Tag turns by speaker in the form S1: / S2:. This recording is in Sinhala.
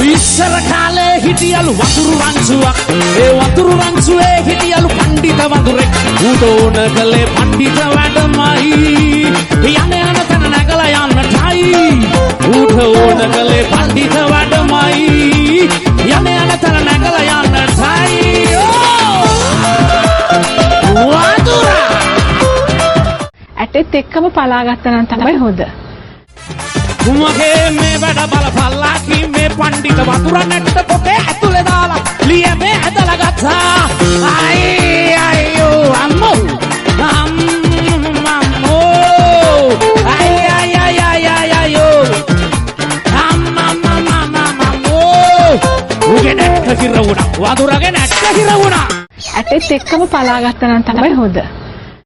S1: ඉස්සර කාලේ හිටියලු වතුරු රංචුවක් ඒ වතුරු රංචුවේ හිටියලු පණ්ඩිත වඳුරෙක් ඌට ඕන කළේ පණ්ඩිත වැඩමයි යන යන තැන නැගලා යන්නටයි ඌට ඕන කළේ පණ්ඩිත වැඩමයි යන යන තැන නැගලා යන්නටයි වතුරා
S2: ඇටෙත් එක්කම පලා ගත්තා නම් තමයි හොඳ.
S1: මගේ මේ වැඩ බලපල්ලා කී මේ පණ්ඩිත වතුර නැට්ට පොතේ ඇතුලේ දාලා ලියමේ ඇදලා ගත්තා අයියෝ අම්මෝ අම්මෝ අයියෝ අම්මෝ උගේ නැට්ට කිරවුණා වතුරගේ නැට්ට කිරවුණා
S2: ඇටෙත් එක්කම පලා ගත්තා නම් තමයි හොඳ.